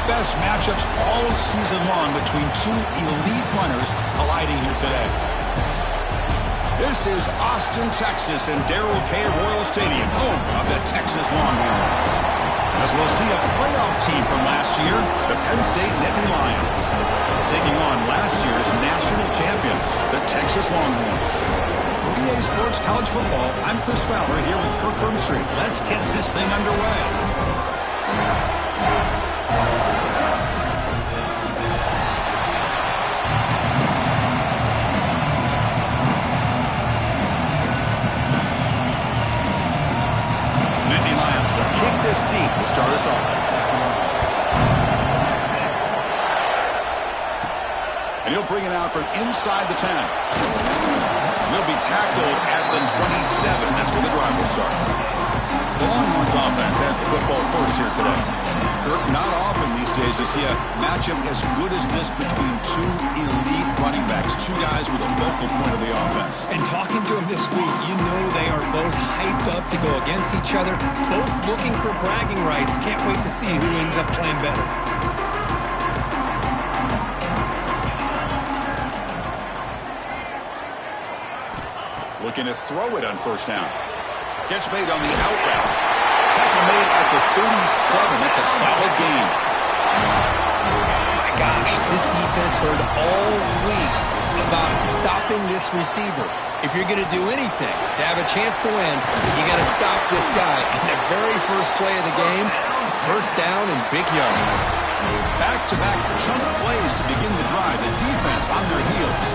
best matchups all season long between two elite runners colliding here today. This is Austin, Texas, and Darrell K. Royal Stadium, home of the Texas Longhorns. As we'll see a playoff team from last year, the Penn State Nittany Lions, taking on last year's national champions, the Texas Longhorns. For EA Sports College Football, I'm Chris Fowler here with Kirk Hermstreet. Let's get this thing underway. Nittany Lions will kick this deep to start us off. And he'll bring it out from inside the 10. He'll be tackled at the 27. That's where the drive will start. The Longhorns offense has the football first here today. Kirk, not often these days you see a matchup as good as this between two elite running backs, two guys with a focal point of the offense. And talking to him this week, you know they are both hyped up to go against each other, both looking for bragging rights. Can't wait to see who ends up playing better. Looking to throw it on first down. Catch made on the out route. Tackle made at the 37. That's a solid gain. My gosh, this defense heard all week about stopping this receiver. If you're going to do anything to have a chance to win, you got to stop this guy. In the very first play of the game, first down and big yards. Back-to-back chunk plays to begin the drive. The defense on their heels.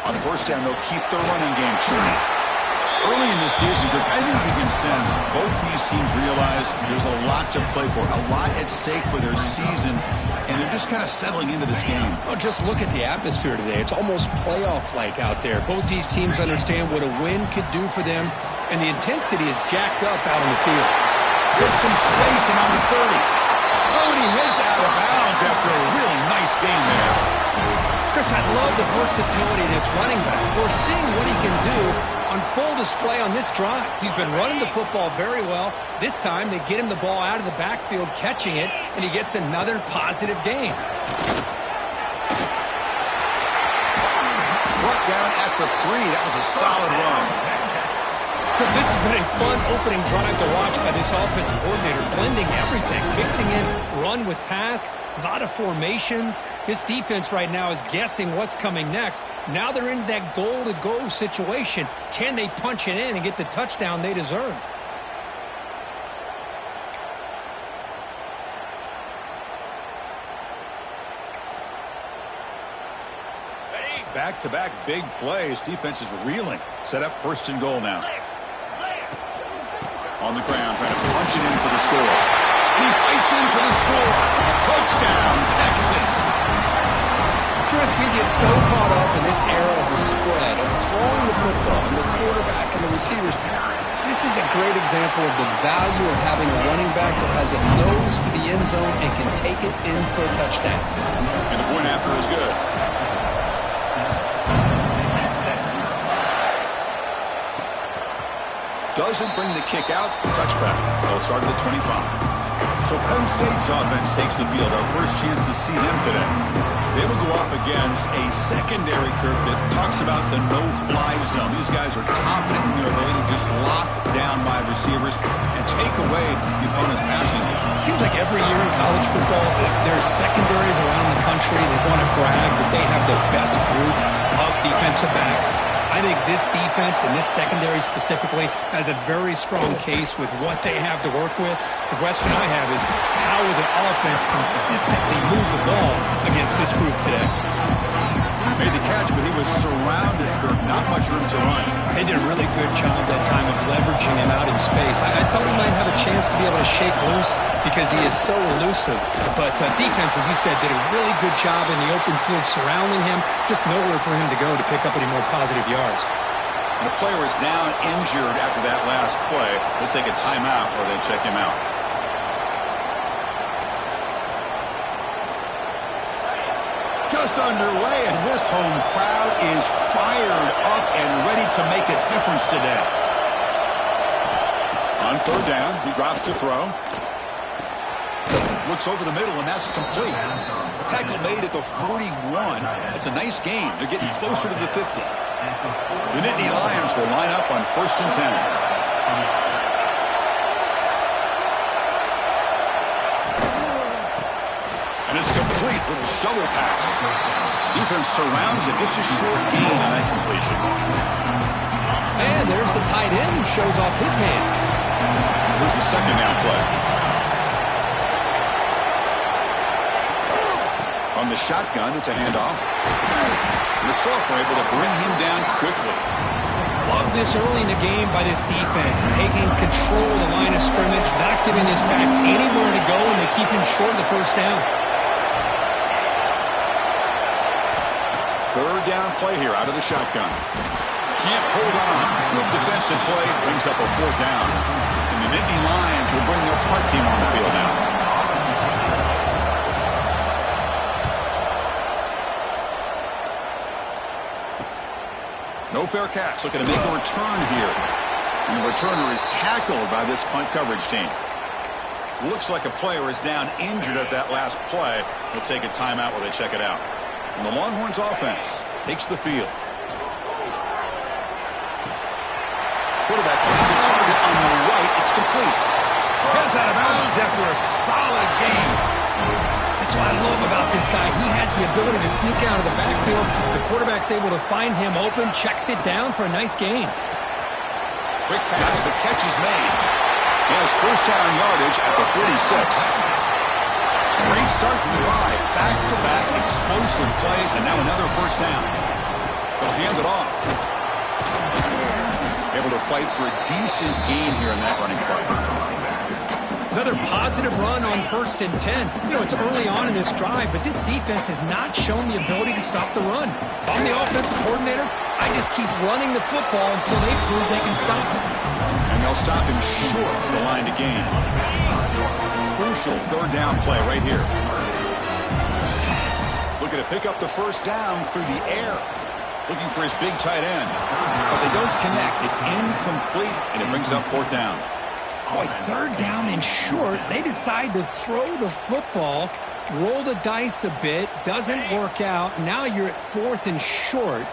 On first down, they'll keep their running game churning. Early in this season, I think you can sense both these teams realize there's a lot to play for, a lot at stake for their seasons, and they're just kind of settling into this game. Oh, just look at the atmosphere today. It's almost playoff-like out there. Both these teams understand what a win could do for them, and the intensity is jacked up out on the field. There's some space around the 30. Oh, and he heads out of bounds after a really nice game there. Chris, I love the versatility of this running back. We're seeing what he can do on full display on this drive. He's been running the football very well. This time, they get him the ball out of the backfield, catching it, and he gets another positive gain. Brought down at the 3. That was a solid run. Chris, this has been a fun opening drive to watch by this offensive coordinator, blending everything, mixing in run with pass, a lot of formations. This defense right now is guessing what's coming next. Now they're into that goal-to-go situation. Can they punch it in and get the touchdown they deserve? Back-to-back big plays. Defense is reeling. Set up first and goal now. On the ground, trying to punch it in for the score. He fights in for the score. Touchdown, Texas. Chris, we get so caught up in this era of the spread, of throwing the football, and the quarterback and the receivers. This is a great example of the value of having a running back that has a nose for the end zone and can take it in for a touchdown. And the point after is good. Doesn't bring the kick out. Touchback. They'll start at the 25. So Penn State's offense takes the field. Our first chance to see them today. They will go up against a secondary, Kirk, that talks about the no-fly zone. These guys are confident in their ability to just lock down wide receivers and take away the opponent's passing game. Seems like every year in college football, there's secondaries around the country that want to brag that they have the best group of defensive backs. I think this defense and this secondary specifically has a very strong case with what they have to work with. The question I have is, how will the offense consistently move the ball against this group today? Made the catch, but he was surrounded, Kirk. Not much room to run. They did a really good job that time of leveraging him out in space. I thought he might have a chance to be able to shake loose because he is so elusive. But defense, as you said, did a really good job in the open field surrounding him. Just nowhere for him to go to pick up any more positive yards. And the player is down injured after that last play. They'll take a timeout or they check him out. Just underway, and this home crowd is fired up and ready to make a difference today. On third down, he drops to throw. Looks over the middle, and that's complete. Tackle made at the 41. That's a nice gain. They're getting closer to the 50. The Nittany Lions will line up on 1st and 10. And it's complete with a shovel pass. Defense surrounds it. Just a short gain on that completion. And there's the tight end who shows off his hands. Here's the second down play. On the shotgun, it's a handoff. And the sophomore able to bring him down quickly. Love this early in the game by this defense, taking control of the line of scrimmage, not giving this back anywhere to go, and they keep him short of the first down. Third down play here out of the shotgun. Can't hold on. Good defensive play brings up a 4th down. And the Nittany Lions will bring their punt team on the field now. No fair catch. Looking to make a return here. And the returner is tackled by this punt coverage team. Looks like a player is down injured at that last play. They'll take a timeout while they check it out. And the Longhorns offense takes the field. Quarterback finds a target on the right. It's complete. Heads out of bounds after a solid game. That's what I love about this guy. He has the ability to sneak out of the backfield. The quarterback's able to find him open, checks it down for a nice gain. Quick pass, the catch is made. He has first down yardage at the 46. Great start to the drive. Back-to-back explosive plays, and now another first down. They'll hand it off. Able to fight for a decent gain here in that running play. Another positive run on 1st and 10. You know, it's early on in this drive, but this defense has not shown the ability to stop the run. If I'm the offensive coordinator, I just keep running the football until they prove they can stop it. And they'll stop him short of the line to gain. Crucial third down play right here. Looking to pick up the first down through the air. Looking for his big tight end. But they don't connect. It's incomplete, and it brings up 4th down. Boy, 3rd down and short. They decide to throw the football, roll the dice a bit, doesn't work out. Now you're at 4th and short.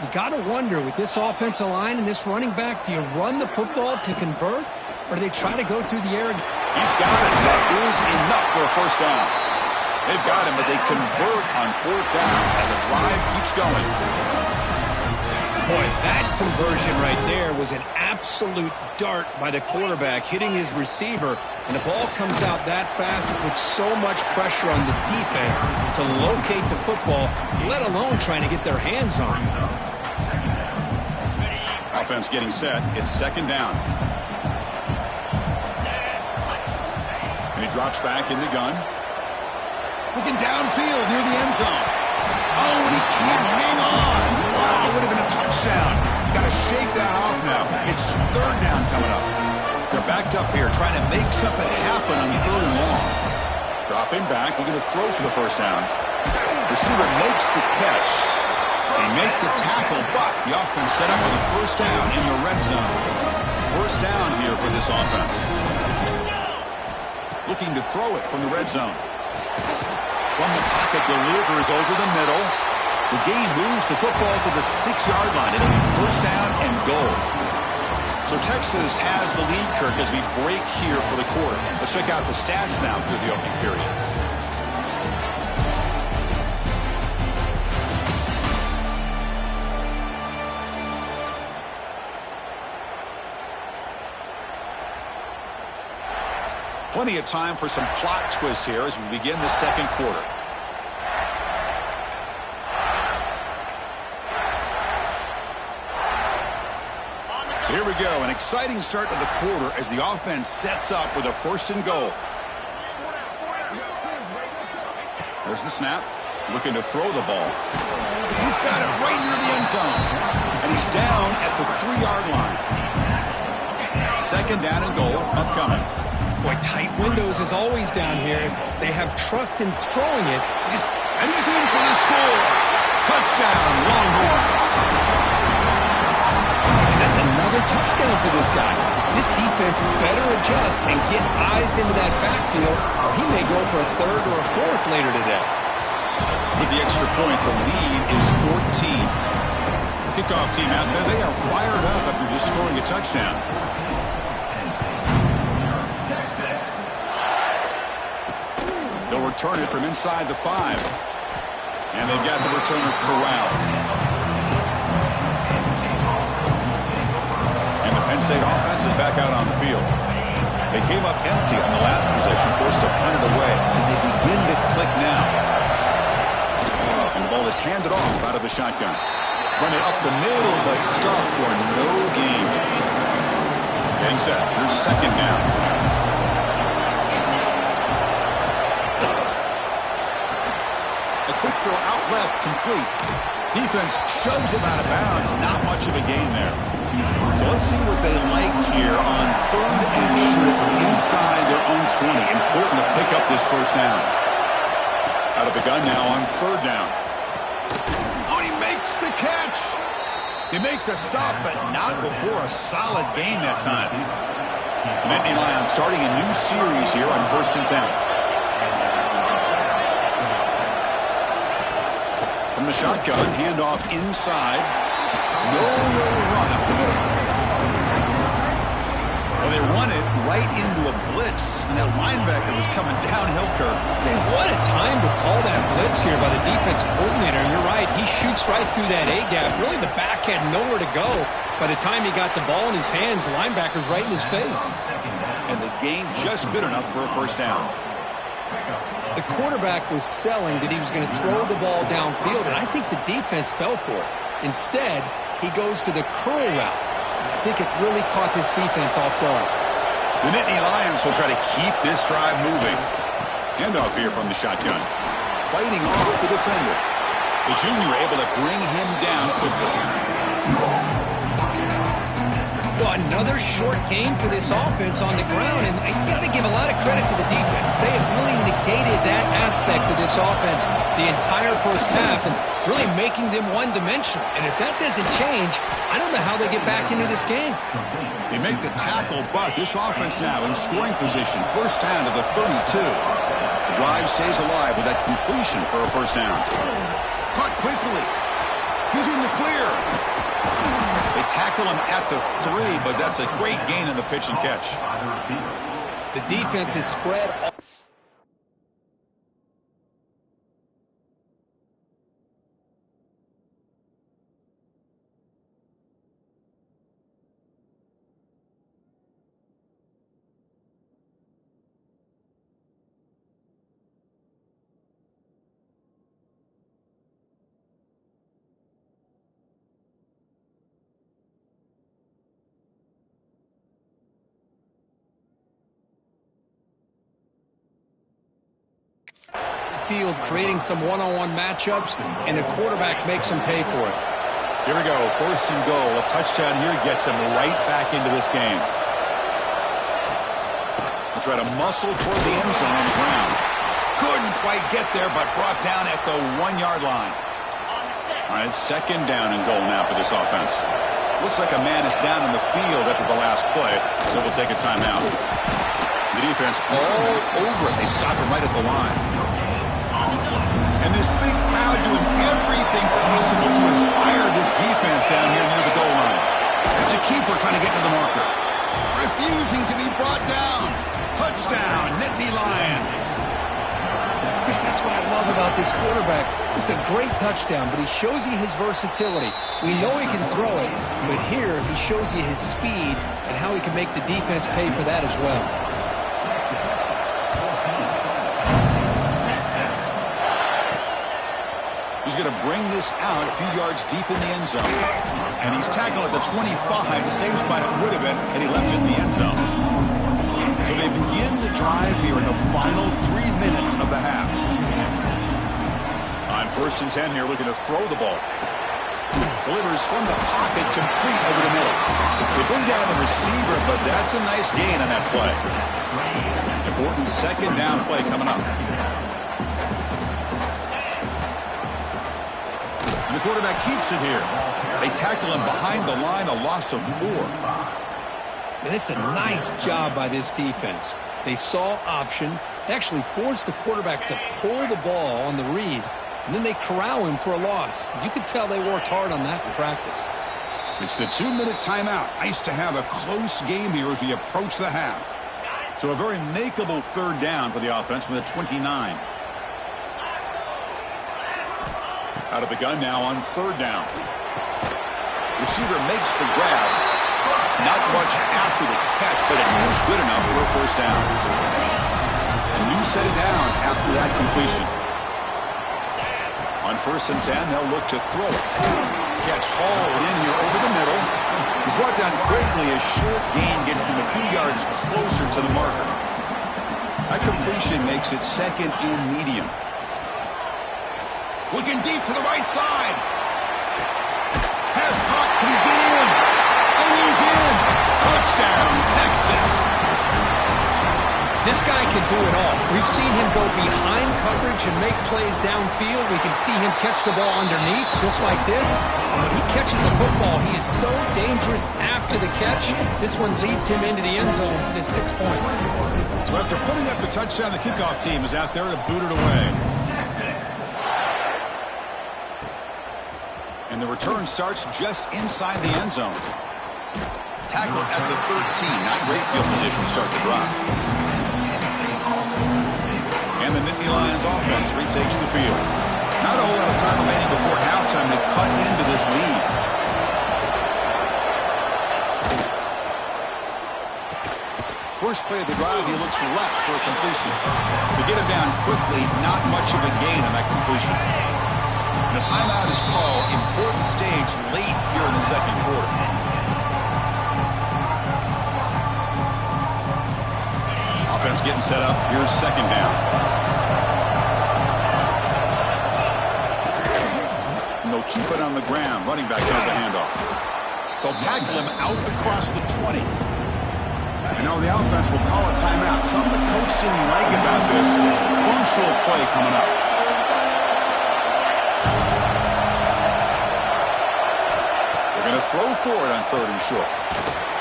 You got to wonder, with this offensive line and this running back, do you run the football to convert, or do they try to go through the air? He's got it. That is enough for a first down. They've got him, but they convert on 4th down, and the drive keeps going. Boy, that conversion right there was an absolute dart by the quarterback, hitting his receiver, and the ball comes out that fast. It puts so much pressure on the defense to locate the football, let alone trying to get their hands on it. Offense getting set. It's 2nd down. And he drops back in the gun. Looking downfield near the end zone. Oh, and he can't hang on. Wow, it would have been a touchdown. Got to shake that off now. It's 3rd down coming up. They're backed up here trying to make something happen on 3rd and long. Dropping back, looking to throw for the first down. Receiver makes the catch. They make the tackle, but the offense set up with a first down in the red zone. First down here for this offense. Looking to throw it from the red zone. From the pocket, delivers over the middle. The game moves the football to the 6-yard line. It'll be first down and goal. So Texas has the lead, Kirk, as we break here for the quarter. Let's check out the stats now through the opening period. Plenty of time for some plot twists here as we begin the second quarter. So here we go, an exciting start to the quarter as the offense sets up with a 1st and goal. There's the snap, looking to throw the ball. He's got it right near the end zone, and he's down at the 3-yard line. 2nd down and goal upcoming. Boy, tight windows is always down here. They have trust in throwing it. And he's in for the score. Touchdown, Longhorns. And that's another touchdown for this guy. This defense better adjust and get eyes into that backfield, or or he may go for a third or a fourth later today. With the extra point, the lead is 14. Kickoff team out there, they are fired up after just scoring a touchdown. They'll return it from inside the 5. And they've got the returner corralled. And the Penn State offense is back out on the field. They came up empty on the last possession, forced to punt it away. And they begin to click now. And the ball is handed off out of the shotgun. Run it up the middle, but stuffed for no gain. Getting set. Here's second down. A quick throw out left, complete. Defense shoves him out of bounds. Not much of a gain there. So let's see what they like here on third and short from inside their own 20. Important to pick up this first down. Out of the gun now on third down. Oh, he makes the catch. They make the stop, but not before a solid gain that time. The Nittany Lions starting a new series here on 1st and 10. From the shotgun, handoff inside. No run up the middle. Well, they run it right into a blitz, and that linebacker was coming downhill, Kirk. Man, what a time to call that blitz here by the defensive coordinator. And you're right, he shoots right through that A-gap. Really, the back had nowhere to go. By the time he got the ball in his hands, the linebacker's right in his face. And the gain just good enough for a first down. The quarterback was selling that he was going to throw the ball downfield, and I think the defense fell for it. Instead, he goes to the curl route. And I think it really caught this defense off guard. The Nittany Lions will try to keep this drive moving. Handoff here from the shotgun. Fighting off the defender. The junior able to bring him down quickly. Well, another short game for this offense on the ground, and you got to give a lot of credit to the defense. They have really negated that aspect of this offense the entire first half and really making them one-dimensional. And if that doesn't change, I don't know how they get back into this game. They make the tackle, but this offense now in scoring position. First down to the 32. The drive stays alive with that completion for a first down. Caught quickly. He's in the clear. They tackle him at the 3, but that's a great gain in the pitch and catch. The defense is spread. Field creating some one-on-one matchups, and the quarterback makes them pay for it. Here we go, first and goal. A touchdown here gets them right back into this game. We'll try to muscle toward the end zone on the ground. Couldn't quite get there, but brought down at the 1-yard line. All right, second down and goal now for this offense. Looks like a man is down in the field after the last play, so we'll take a timeout. The defense all over it. They stop him right at the line. And this big crowd doing everything possible to inspire this defense down here near the goal line. It's a keeper trying to get to the marker. Refusing to be brought down. Touchdown, Nittany Lions. Chris, that's what I love about this quarterback. It's a great touchdown, but he shows you his versatility. We know he can throw it, but here he shows you his speed and how he can make the defense pay for that as well. He's going to bring this out a few yards deep in the end zone. And he's tackled at the 25, the same spot it would have been had he left it in the end zone. So they begin the drive here in the final 3 minutes of the half. On 1st and 10 here, looking to throw the ball. Delivers from the pocket, complete over the middle. They bring down the receiver, but that's a nice gain on that play. Important second down play coming up. And the quarterback keeps it here. They tackle him behind the line, a loss of 4. And it's a nice job by this defense. They saw option, They actually forced the quarterback to pull the ball on the read, and then they corral him for a loss. You could tell they worked hard on that in practice. It's the 2-minute timeout. Nice to have a close game here as we approach the half. So a very makeable third down for the offense with a 29. Out of the gun now on third down. Receiver makes the grab. Not much after the catch, but it was good enough for a first down. A new set of downs after that completion. On 1st and 10, they'll look to throw it. Catch hauled in here over the middle. He's brought down quickly. A short gain gets them a few yards closer to the marker. That completion makes it 2nd and medium. Looking deep for the right side. Pass caught. Can he get in? And he's in. Touchdown, Texas. This guy can do it all. We've seen him go behind coverage and make plays downfield. We can see him catch the ball underneath, just like this. And when he catches the football, he is so dangerous after the catch. This one leads him into the end zone for the 6 points. So after putting up the touchdown, the kickoff team is out there to boot it away. And the return starts just inside the end zone. Tackle at the 13. Not great field position to start the drive. And the Nittany Lions offense retakes the field. Not a whole lot of time remaining before halftime to cut into this lead. First play of the drive, he looks left for a completion. To get him down quickly, not much of a gain on that completion. And a timeout is called. Important stage late here in the second quarter. Offense getting set up. Here's 2nd down. And they'll keep it on the ground. Running back has the handoff. They'll tackle him out across the 20. And now the offense will call a timeout. Something the coach didn't like about this. Crucial play coming up. They're going to throw forward on 3rd and short.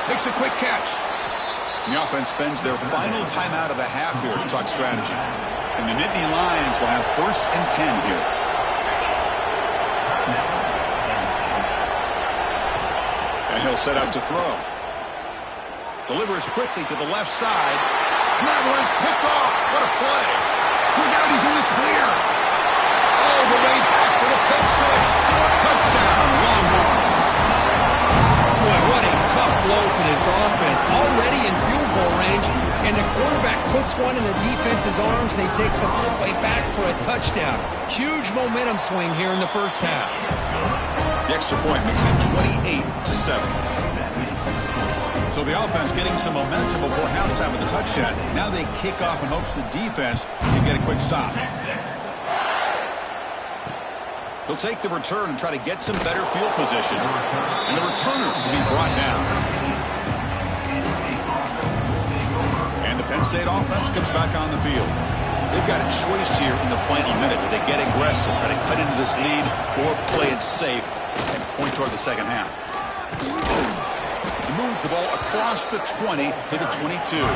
Makes a quick catch. And the offense spends their final timeout of the half here to talk strategy. And the Nittany Lions will have 1st and 10 here. And he'll set out to throw. Delivers quickly to the left side. That one's picked off. What a play. Look out, he's in the clear. All the way back for the pick 6. Touchdown, Longhorns. Boy, what a tough blow for this offense. Already in field goal range, and the quarterback puts one in the defense's arms, and he takes it all the way back for a touchdown. Huge momentum swing here in the first half. The extra point makes it 28-7. So the offense getting some momentum before halftime with the touchdown. Now they kick off in hopes the defense can get a quick stop. He'll take the return and try to get some better field position. And the returner will be brought down. And the Penn State offense comes back on the field. They've got a choice here in the final minute. Do they get aggressive, try to cut into this lead, or play it safe and point toward the second half? He moves the ball across the 20 to the 22. The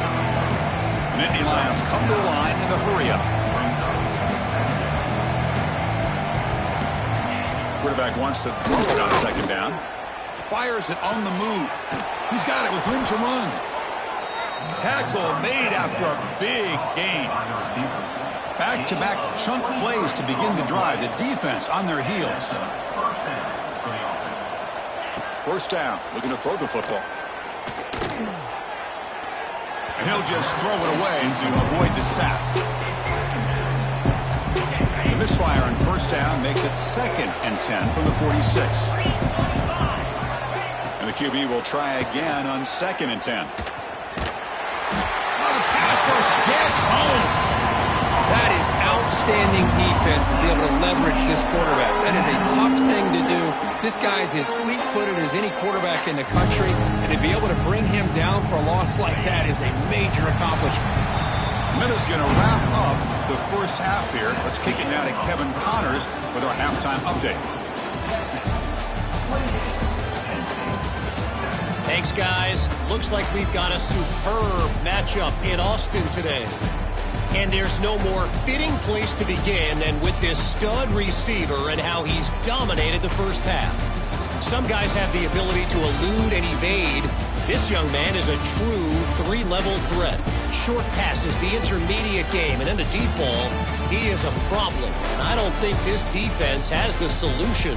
Nittany Lions come to the line in a hurry-up. Quarterback wants to throw it on 2nd down. Fires it on the move. He's got it with room to run. Tackle made after a big gain. Back-to-back chunk plays to begin the drive. The defense on their heels. First down, looking to throw the football. And he'll just throw it away to avoid the sack. The misfire on 1st down makes it 2nd and 10 from the 46. And the QB will try again on 2nd and 10. The pass rush gets home. That is outstanding defense to be able to leverage this quarterback. That is a tough thing to do. This guy's as fleet-footed as any quarterback in the country, and to be able to bring him down for a loss like that is a major accomplishment. Minute's going to wrap up the first half here. Let's kick it now to Kevin Connors with our halftime update. Thanks, guys. Looks like we've got a superb matchup in Austin today. And there's no more fitting place to begin than with this stud receiver and how he's dominated the first half. Some guys have the ability to elude and evade. This young man is a true three-level threat. Short passes, the intermediate game, and then the deep ball. He is a problem, and I don't think this defense has the solution.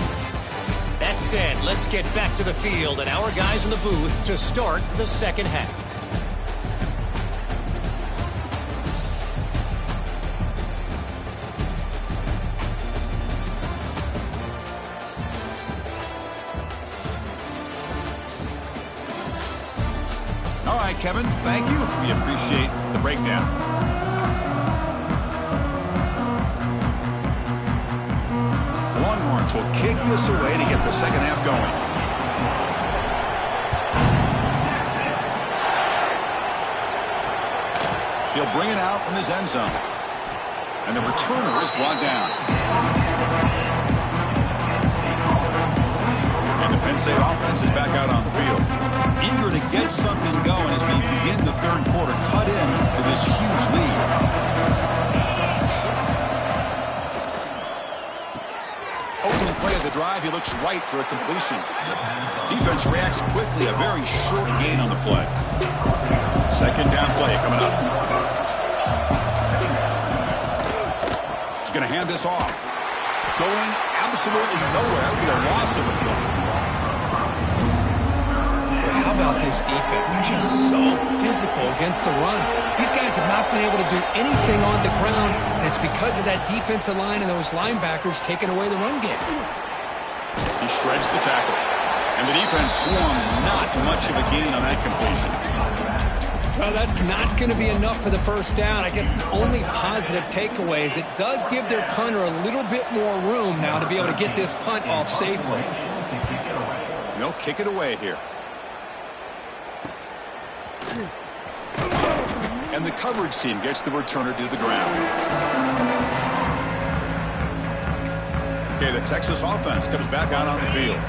That said, let's get back to the field and our guys in the booth to start the second half. All right, Kevin, thank you. We appreciate the breakdown. Longhorns will kick this away to get the second half going. He'll bring it out from his end zone. And the returner is brought down. And the Penn State offense is back out on the field. Eager to get something going as we begin the third quarter. Cut in with this huge lead. Opening play of the drive, he looks right for a completion. Defense reacts quickly, a very short gain on the play. Second down play coming up. He's going to hand this off. Going absolutely nowhere. It'll be a loss of the play. How about this defense? Just so physical against the run. These guys have not been able to do anything on the ground, and it's because of that defensive line and those linebackers taking away the run game. He shreds the tackle, and the defense swarms. Not much of a gain on that completion. Well, that's not going to be enough for the first down. I guess the only positive takeaway is it does give their punter a little bit more room now to be able to get this punt off safely. They'll kick it away here. And the coverage team gets the returner to the ground. Okay, the Texas offense comes back out on the field.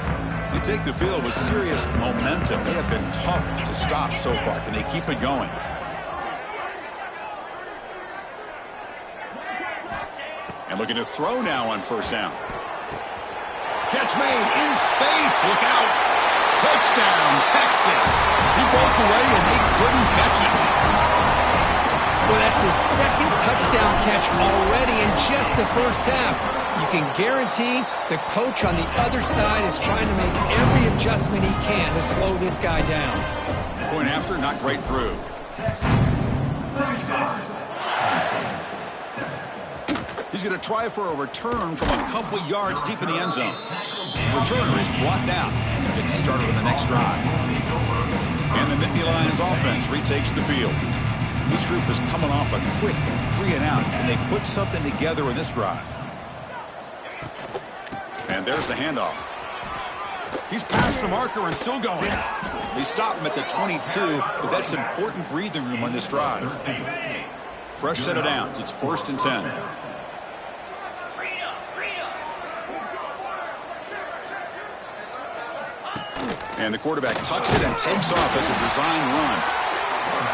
They take the field with serious momentum. They have been tough to stop so far. Can they keep it going? And looking to throw now on first down. Catch made in space. Look out. Touchdown, Texas. He broke away and they couldn't catch him. Well, that's his second touchdown catch already in just the first half. You can guarantee the coach on the other side is trying to make every adjustment he can to slow this guy down. Point after, not great through. He's going to try for a return from a couple yards deep in the end zone. The returner is blocked out. Gets a starter on the next drive. And the Nittany Lions offense retakes the field. This group is coming off a quick 3-and-out. Can they put something together in this drive? And there's the handoff. He's past the marker and still going. They stop him at the 22, but that's important breathing room on this drive. Fresh set of downs. It's 1st and 10. And the quarterback tucks it and takes off as a design run.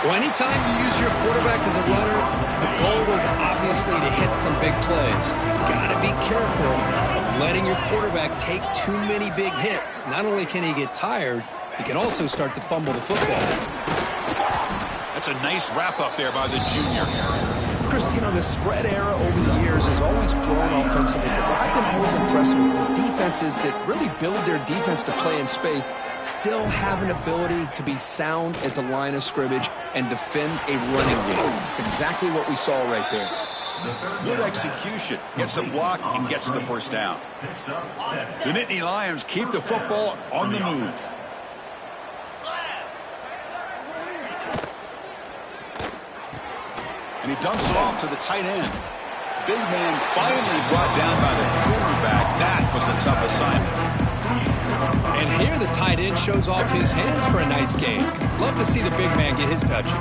Well, anytime you use your quarterback as a runner, the goal was obviously to hit some big plays. You've got to be careful of letting your quarterback take too many big hits. Not only can he get tired, he can also start to fumble the football. That's a nice wrap up there by the junior. Chris, you know, the spread era over the years has always grown offensively, but what I've been always impressed with defenses that really build their defense to play in space still have an ability to be sound at the line of scrimmage and defend a running game. It's exactly what we saw right there. Good execution. Gets the block and gets the first down. The Nittany Lions keep the football on the move. And he dumps it off to the tight end. Big man finally brought down by the quarterback. That was a tough assignment. And here the tight end shows off his hands for a nice game. Love to see the big man get his touches.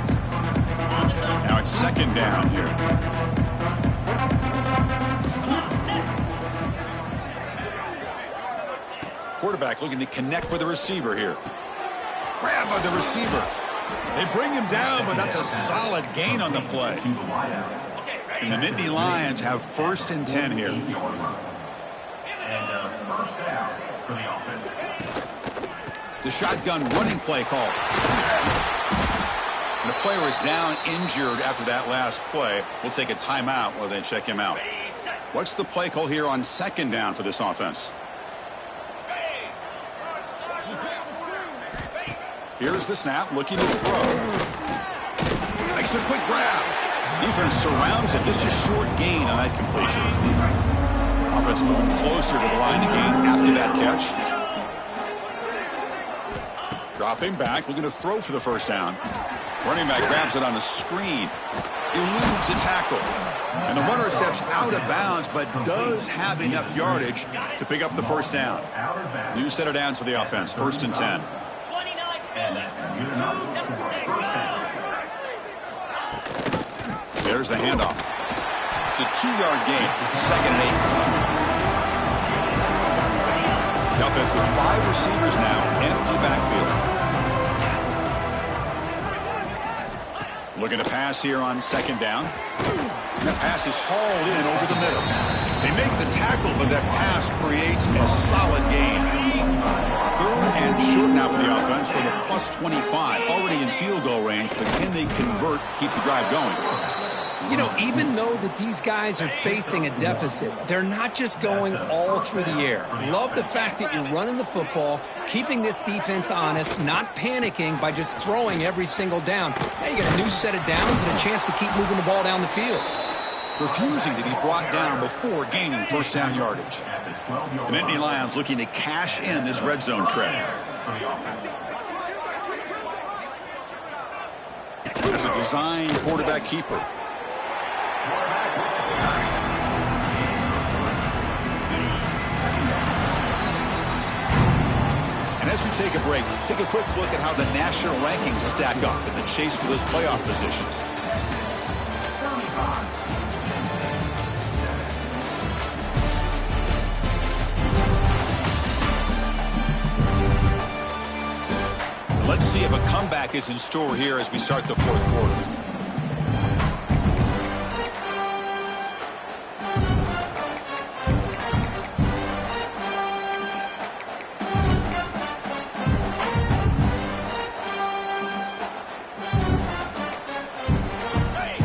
Now it's 2nd down here. Quarterback looking to connect with the receiver here. Grab by the receiver. They bring him down, but that's a solid gain on the play. And the Nittany Lions have 1st and 10 here. And first down for the offense. The shotgun running play call. And the player is down injured after that last play. We'll take a timeout while they check him out. What's the play call here on 2nd down for this offense? Here's the snap, looking to throw. Makes a quick grab. Defense surrounds him. Just a short gain on that completion. Offense moving closer to the line to gain after that catch. Dropping back, looking to throw for the 1st down. Running back grabs it on a screen. Eludes a tackle. And the runner steps out of bounds, but does have enough yardage to pick up the 1st down. New set of downs for the offense. 1st and 10. There's the handoff. It's a 2-yard gain. 2nd and 8. The offense with 5 receivers now. Empty backfield. Looking to pass here on 2nd down. And that pass is hauled in over the middle. They make the tackle, but that pass creates a solid gain. 3rd and short now for the offense from the +25. Already in field goal range, but can they convert, keep the drive going? You know, even though that these guys are facing a deficit, they're not just going all through the air. Love the fact that you're running the football, keeping this defense honest, not panicking by just throwing every single down. Now you got a new set of downs and a chance to keep moving the ball down the field. Refusing to be brought down before gaining 1st down yardage. The Nittany Lions looking to cash in this red zone trip. It's a design quarterback keeper. And as we take a break, take a quick look at how the national rankings stack up in the chase for those playoff positions. Let's see if a comeback is in store here as we start the 4th quarter.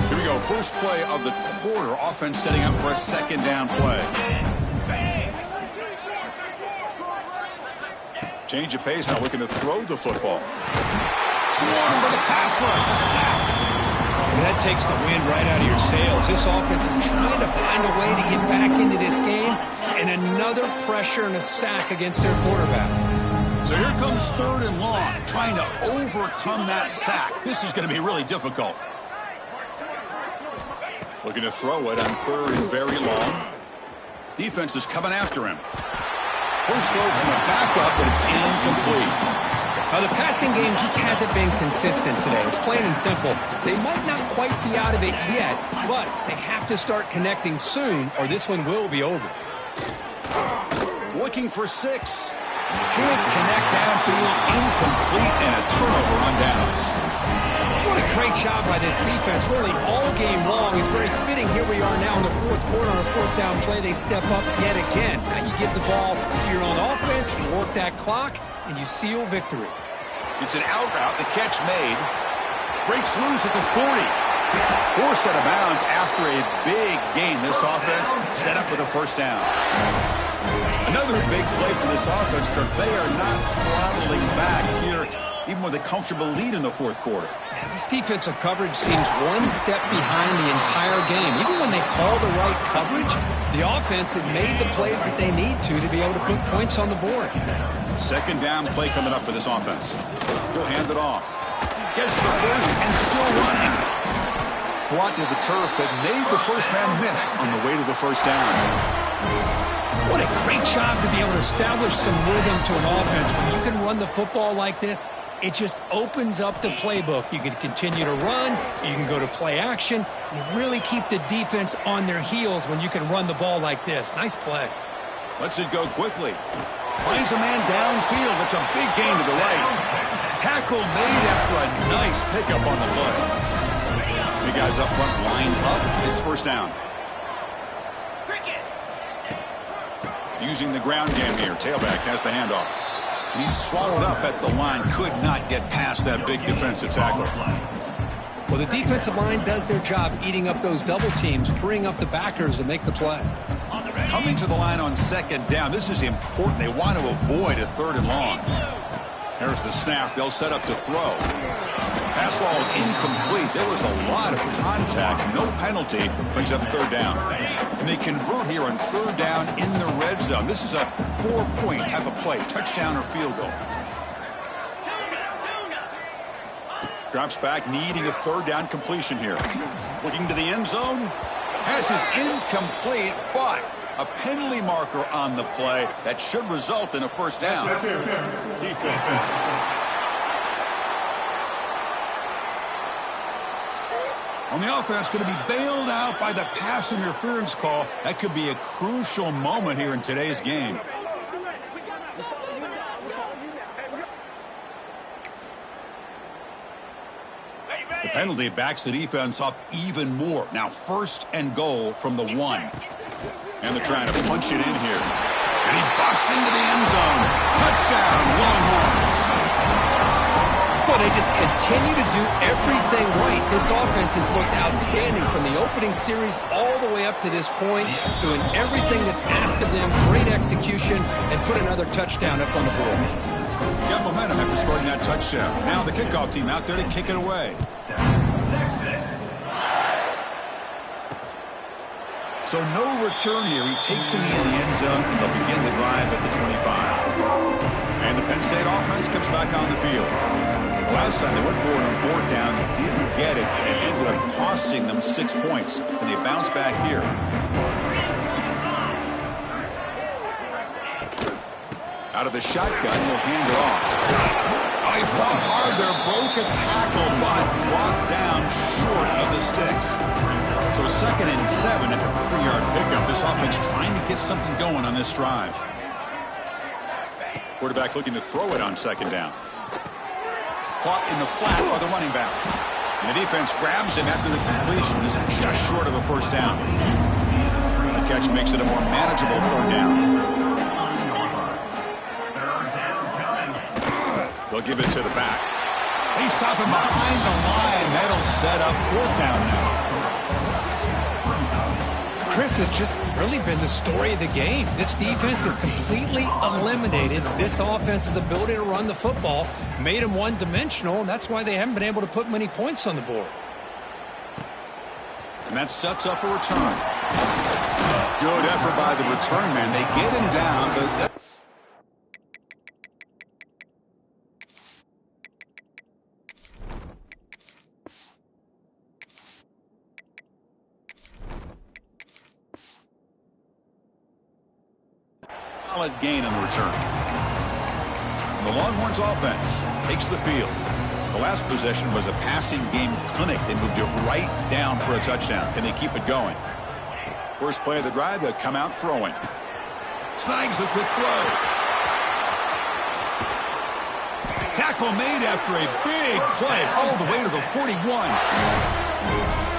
Here we go. First play of the quarter. Offense setting up for a 2nd down play. Change of pace now, looking to throw the football. Swarmed by the pass rush. A sack. That takes the wind right out of your sails. This offense is trying to find a way to get back into this game, and another pressure and a sack against their quarterback. So here comes 3rd and long, trying to overcome that sack. This is going to be really difficult. Looking to throw it on 3rd and very long. Defense is coming after him. First throw from the backup, but it's incomplete. Now, the passing game just hasn't been consistent today. It's plain and simple. They might not quite be out of it yet, but they have to start connecting soon, or this one will be over. Looking for 6. Can't connect downfield, incomplete, and a turnover on downs. What a great job by this defense, really all game long. It's very fitting. Here we are now in the 4th quarter on a 4th down play. They step up yet again. Now you give the ball to your own offense, you work that clock, and you seal victory. It's an out route. The catch made. Breaks loose at the 40. 4th set of bounds after a big gain. This offense set up with a 1st down. Another big play for this offense, Kirk. They are not throttling back here, even with a comfortable lead in the 4th quarter. Yeah, this defensive coverage seems one step behind the entire game. Even when they call the right coverage, the offense had made the plays that they need to be able to put points on the board. 2nd down play coming up for this offense. He'll hand it off. Gets the 1st and still running. Brought to the turf, but made the 1st man miss on the way to the 1st down. What a great job to be able to establish some rhythm to an offense. When you can run the football like this, it just opens up the playbook. You can continue to run. You can go to play action. You really keep the defense on their heels when you can run the ball like this. Nice play. Lets it go quickly. Finds a man downfield. It's a big gain to the right. Tackle made after a nice pickup on the play. They guys up front lined up. It's first down. Using the ground game here. Tailback has the handoff. And he's swallowed up at the line. Could not get past that big defensive tackle. Well, the defensive line does their job eating up those double teams, freeing up the backers to make the play. Coming to the line on second down. This is important. They want to avoid a third and long. Here's the snap. They'll set up to throw. Pass ball is incomplete. There was a lot of contact. No penalty. Brings up third down. And they convert here on third down in the red zone. This is a 4-point type of play. Touchdown or field goal. Drops back, needing a third down completion here. Looking to the end zone. Pass is incomplete, but a penalty marker on the play that should result in a first down. On the offense, going to be bailed out by the pass interference call. That could be a crucial moment here in today's game. The penalty backs the defense up even more. Now first and goal from the 1. And they're trying to punch it in here. And he busts into the end zone. Touchdown, Longhorns. Well, they just continue to do everything right. This offense has looked outstanding from the opening series all the way up to this point, doing everything that's asked of them, great execution, and put another touchdown up on the board. Got momentum after scoring that touchdown. Now the kickoff team out there to kick it away. So no return here. He takes it in the end zone, and they'll begin the drive at the 25. And the Penn State offense comes back on the field. Last time they went forward on fourth down, didn't get it, and ended up costing them 6 points. And they bounce back here. Out of the shotgun, he'll hand it off. Oh, he fought hard there, broke a tackle, but brought down short of the sticks. So 2nd and 7 after a 3-yard pickup. This offense trying to get something going on this drive. Quarterback looking to throw it on 2nd down. Caught in the flat by the running back. And the defense grabs him after the completion. This is just short of a first down. The catch makes it a more manageable third down. They'll give it to the back. He's stopping behind the line. That'll set up fourth down now. Chris has just really been the story of the game. This defense has completely eliminated this offense's ability to run the football, made them one-dimensional, and that's why they haven't been able to put many points on the board. And that sets up a return. Good effort by the return man. They get him down, but... solid gain on the return. And the Longhorns offense takes the field. The last possession was a passing game clinic. They moved it right down for a touchdown. Can they keep it going? First play of the drive, they'll come out throwing. Snags the quick throw. Tackle made after a big play all the way to the 41.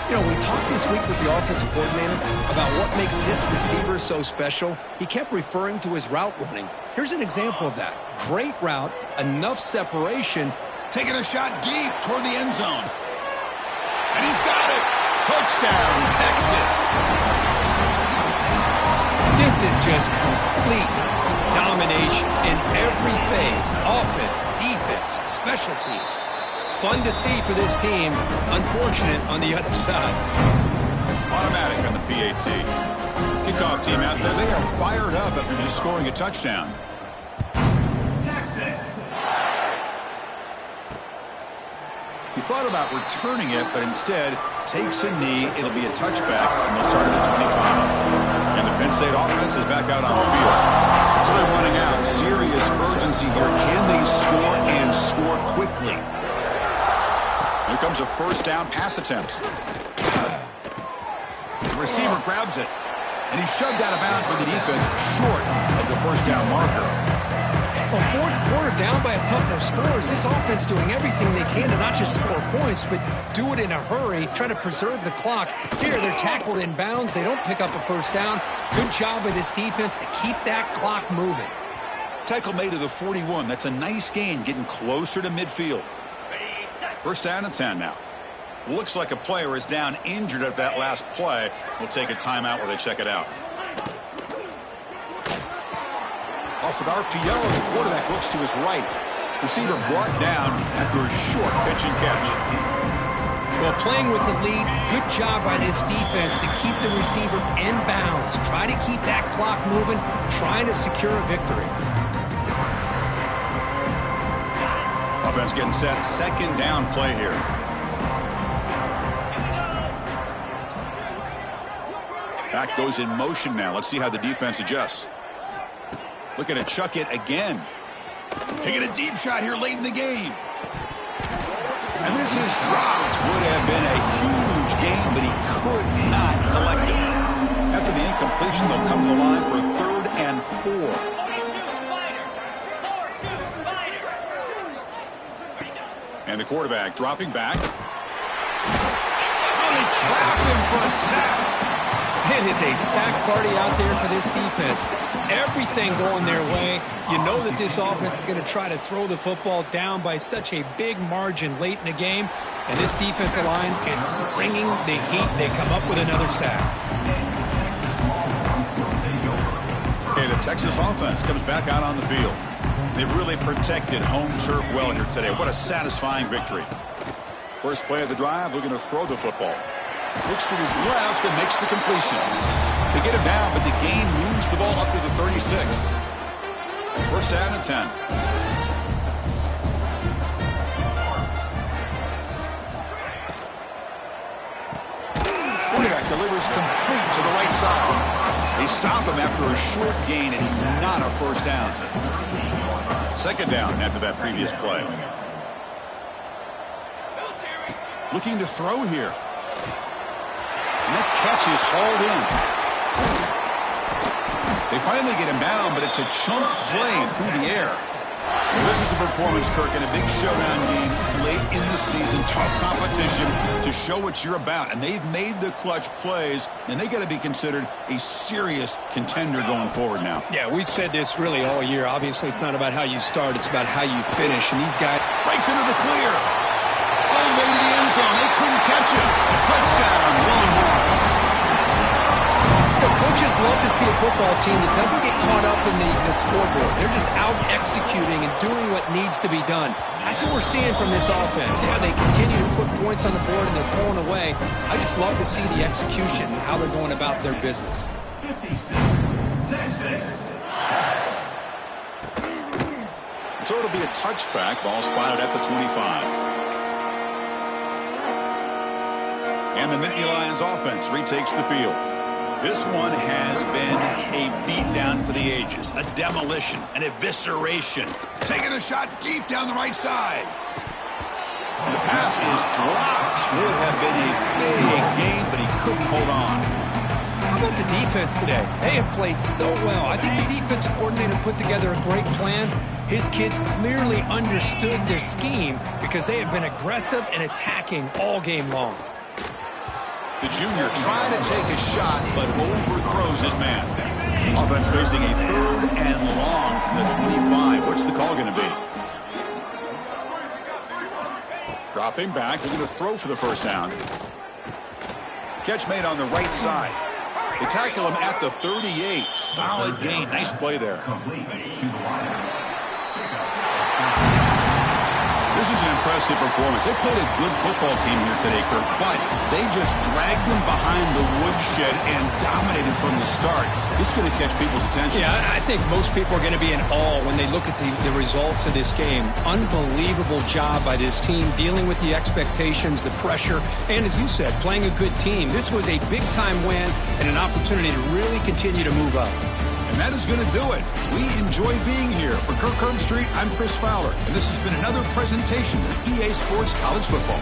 You know, we talked this week with the offensive coordinator about what makes this receiver so special. He kept referring to his route running. Here's an example of that. Great route, enough separation. Taking a shot deep toward the end zone. And he's got it. Touchdown, Texas. This is just complete domination in every phase. Offense, defense, special teams. Fun to see for this team. Unfortunate on the other side. Automatic on the PAT. Kickoff team out there. They are fired up after just scoring a touchdown. Texas. He thought about returning it, but instead takes a knee. It'll be a touchback, and they'll start at the 25. And the Penn State offense is back out on the field. So they're running out. Serious urgency here. Can they score and score quickly? Here comes a first down pass attempt. The receiver grabs it, and he's shoved out of bounds by the defense short of the first down marker. Well, fourth quarter down by a couple of scores. This offense doing everything they can to not just score points, but do it in a hurry, try to preserve the clock. Here, they're tackled in bounds. They don't pick up a first down. Good job by this defense to keep that clock moving. Tackle made to the 41. That's a nice gain, getting closer to midfield. First down and 10 now. Looks like a player is down injured at that last play. We'll take a timeout while they check it out. Off with RPO, the quarterback looks to his right. Receiver brought down after a short pitch and catch. Well, playing with the lead, good job by this defense to keep the receiver in bounds. Try to keep that clock moving, trying to secure a victory. Offense getting set. Second down play here. Back goes in motion now. Let's see how the defense adjusts. Looking to chuck it again. Taking a deep shot here late in the game. And this is dropped. Would have been a huge gain, but he could not collect it. After the incompletion, they'll come to the line for a 3rd and 4. And the quarterback dropping back. Really trapped him for a sack. It is a sack party out there for this defense. Everything going their way. You know that this offense is going to try to throw the football down by such a big margin late in the game. And this defensive line is bringing the heat. They come up with another sack. Okay, the Texas offense comes back out on the field. They've really protected home turf well here today. What a satisfying victory. First play of the drive, looking to throw the football. Looks to his left and makes the completion. They get him down, but the gain moves the ball up to the 36. First down and 10. Quarterback delivers complete to the right side. They stop him after a short gain. It's not a first down. Second down after that previous play. Looking to throw here. And that catch is hauled in. They finally get him down, but it's a chunk play through the air. Well, this is a performance, Kirk, in a big showdown game late in the season. Tough competition to show what you're about. And they've made the clutch plays, and they got to be considered a serious contender going forward now. Yeah, we've said this really all year. Obviously, it's not about how you start. It's about how you finish. And these guys... Breaks into the clear. All the way to the end zone. They couldn't catch him. Touchdown, Longhorns. Well, coaches love to see a football team that doesn't get caught up in the scoreboard. They're just out executing and doing what needs to be done. That's what we're seeing from this offense. Yeah, they continue to put points on the board and they're pulling away. I just love to see the execution and how they're going about their business. So it'll be a touchback. Ball spotted at the 25. And the Nittany Lions offense retakes the field. This one has been a beatdown for the ages, a demolition, an evisceration. Taking a shot deep down the right side. And the pass is dropped. Would have been a big gain, but he couldn't hold on. How about the defense today? They have played so well. I think the defensive coordinator put together a great plan. His kids clearly understood their scheme because they have been aggressive and attacking all game long. The junior trying to take a shot, but overthrows his man. Offense facing a 3rd and long from the 25. What's the call going to be? Dropping back, looking to throw for the first down. Catch made on the right side. They tackle him at the 38. Solid gain. Nice play there. This is an impressive performance. They played a good football team here today, Kirk, but they just dragged them behind the woodshed and dominated from the start. This is going to catch people's attention. Yeah, I think most people are going to be in awe when they look at the results of this game. Unbelievable job by this team dealing with the expectations, the pressure, and as you said, playing a good team. This was a big-time win and an opportunity to really continue to move up. And that is going to do it. We enjoy being here. For Kirk Herbstreit, I'm Chris Fowler, and this has been another presentation of EA Sports College Football.